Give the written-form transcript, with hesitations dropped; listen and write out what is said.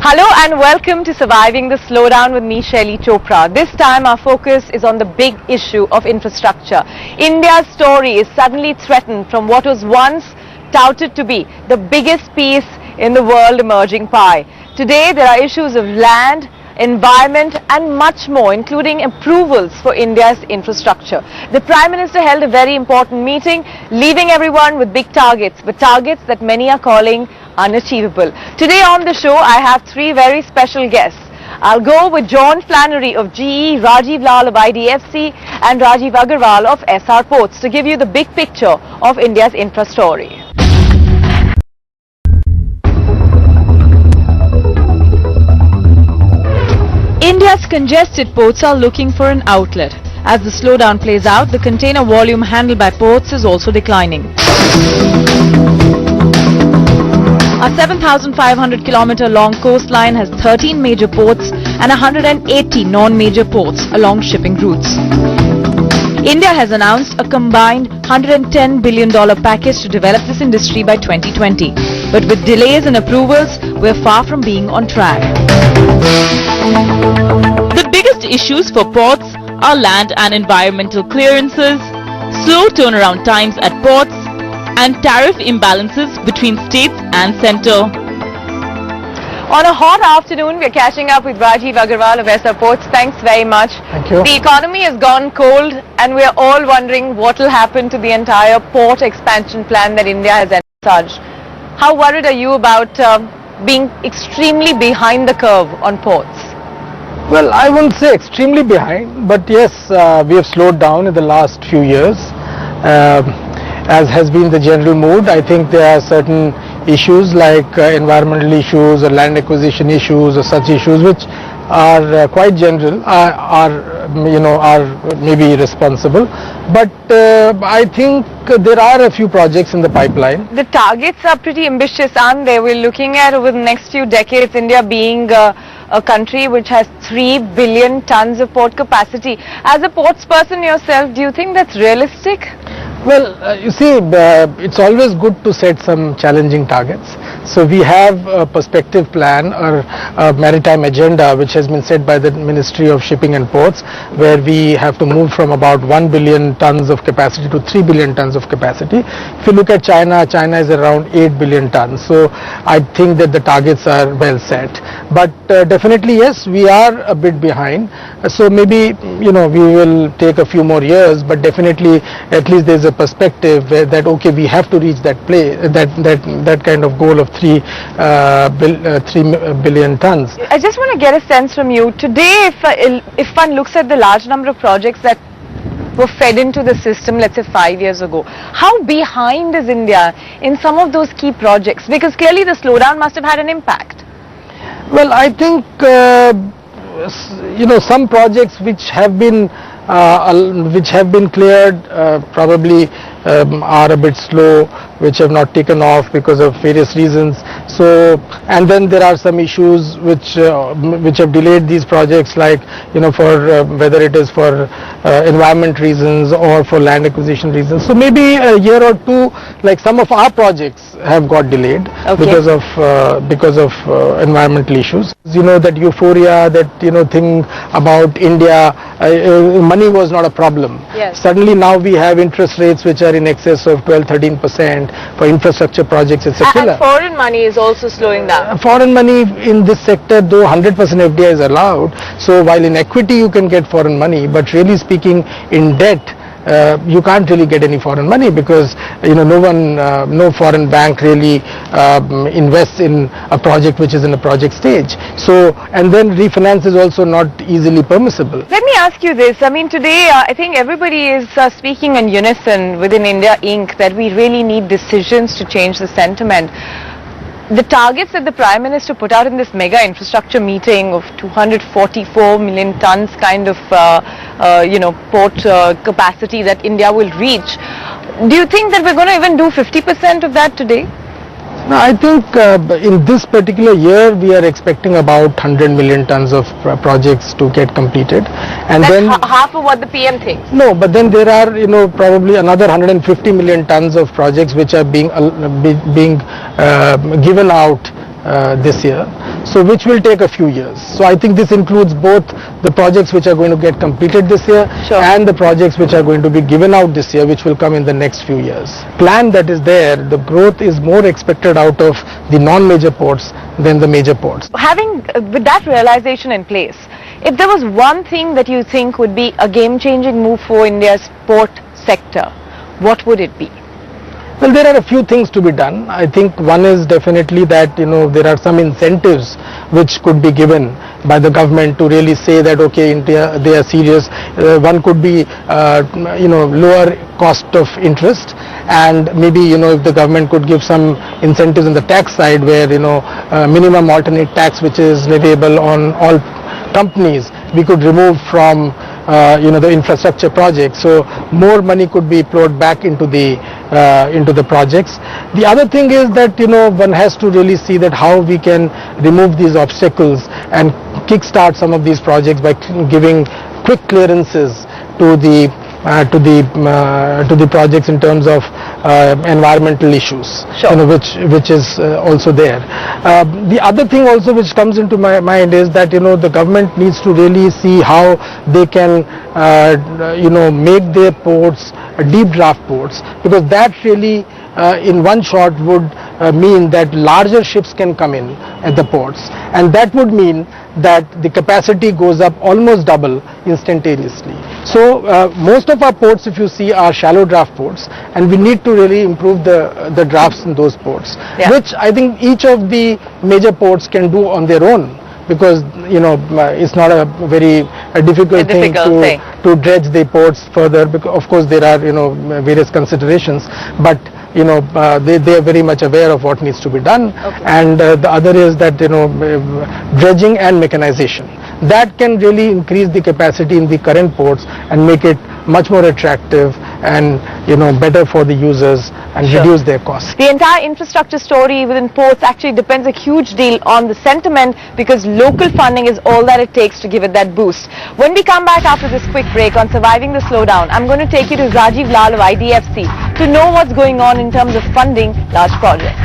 Hello and welcome to Surviving the Slowdown with me, Shaili Chopra. This time our focus is on the big issue of infrastructure. India's story is suddenly threatened from what was once touted to be the biggest piece in the world emerging pie. Today there are issues of land, environment and much more, including approvals for India's infrastructure. The Prime Minister held a very important meeting, leaving everyone with big targets, but targets that many are calling unachievable. Today on the show I have three very special guests. I'll go with John Flannery of GE, Rajiv Lal of IDFC and Rajiv Agarwal of Essar Ports to give you the big picture of India's infra story. India's congested ports are looking for an outlet. As the slowdown plays out, the container volume handled by ports is also declining. Our 7,500-kilometer long coastline has 13 major ports and 180 non-major ports along shipping routes. India has announced a combined $110 billion package to develop this industry by 2020. But with delays in approvals, we're far from being on track. The biggest issues for ports are land and environmental clearances, slow turnaround times at ports, and tariff imbalances between states and centre. On a hot afternoon, we're catching up with Rajiv Agarwal of Essar Ports. Thanks very much. Thank you. The economy has gone cold and we're all wondering what will happen to the entire port expansion plan that India has envisaged. How worried are you about being extremely behind the curve on ports? Well, I wouldn't say extremely behind, but yes, we have slowed down in the last few years. As has been the general mood, I think there are certain issues like environmental issues or land acquisition issues or such issues which are quite general, are maybe responsible. But I think there are a few projects in the pipeline. The targets are pretty ambitious, aren't they? We're looking at over the next few decades, India being a country which has 3 billion tons of port capacity. As a ports person yourself, do you think that's realistic? Well, you see, it's always good to set some challenging targets. So we have a perspective plan or a maritime agenda which has been set by the Ministry of Shipping and Ports, where we have to move from about 1 billion tons of capacity to 3 billion tons of capacity. If you look at China, China is around 8 billion tons. So I think that the targets are well set. But definitely, yes, we are a bit behind. So maybe, we will take a few more years, but definitely at least there's a perspective that okay, we have to reach that kind of goal of 3 billion tons. I just want to get a sense from you today. If one looks at the large number of projects that were fed into the system, let's say 5 years ago, how behind is India in some of those key projects? Because clearly the slowdown must have had an impact. Well, I think some projects which have been cleared probably are a bit slow, which have not taken off because of various reasons. So, and then there are some issues which have delayed these projects, like for whether it is for environment reasons or for land acquisition reasons. So maybe a year or two, like some of our projects have got delayed because of environmental issues. That euphoria, that thing about India, money was not a problem. Yes. Suddenly now we have interest rates which are in excess of 12-13% for infrastructure projects, etc. And foreign money is also slowing down. Foreign money in this sector, though 100% FDI is allowed, so while in equity you can get foreign money, but really speaking in debt, you can't really get any foreign money because no foreign bank really invests in a project which is in a project stage. So, and then refinance is also not easily permissible. Let me ask you this. I mean, today I think everybody is speaking in unison within India Inc. that we really need decisions to change the sentiment. The targets that the Prime Minister put out in this mega infrastructure meeting of 244 million tons kind of port capacity that India will reach, do you think that we're going to even do 50% of that today? No, I think in this particular year we are expecting about 100 million tons of projects to get completed, and that's then half of what the PM thinks. No, but then there are probably another 150 million tons of projects which are being given out this year, so which will take a few years. So I think this includes both the projects which are going to get completed this year and the projects which are going to be given out this year, which will come in the next few years. Plan that is there, the growth is more expected out of the non-major ports than the major ports. Having with that realization in place, if there was one thing that you think would be a game-changing move for India's port sector, what would it be? Well, there are a few things to be done. I think one is definitely that, there are some incentives which could be given by the government to really say that, okay, India, they are serious. One could be, lower cost of interest, and maybe, if the government could give some incentives on the tax side where, minimum alternate tax which is leviable on all companies, we could remove from the infrastructure projects, so more money could be poured back into the projects. The other thing is that one has to really see that how we can remove these obstacles and kickstart some of these projects by giving quick clearances to the projects in terms of environmental issues, which is also there. The other thing also which comes into my mind is that the government needs to really see how they can make their ports deep draft ports, because that really in one shot would mean that larger ships can come in at the ports, and that would mean that the capacity goes up almost double instantaneously. So most of our ports, if you see, are shallow draft ports, and we need to really improve the drafts in those ports, which I think each of the major ports can do on their own, because it's not a very difficult thing to dredge the ports further, because of course there are various considerations, but they are very much aware of what needs to be done. And the other is that dredging and mechanization, that can really increase the capacity in the current ports and make it much more attractive and better for the users and reduce their costs. The entire infrastructure story within ports actually depends a huge deal on the sentiment, because local funding is all that it takes to give it that boost. When we come back after this quick break on surviving the slowdown, I'm going to take you to Rajiv Agarwal of IDFC to know what's going on in terms of funding large projects.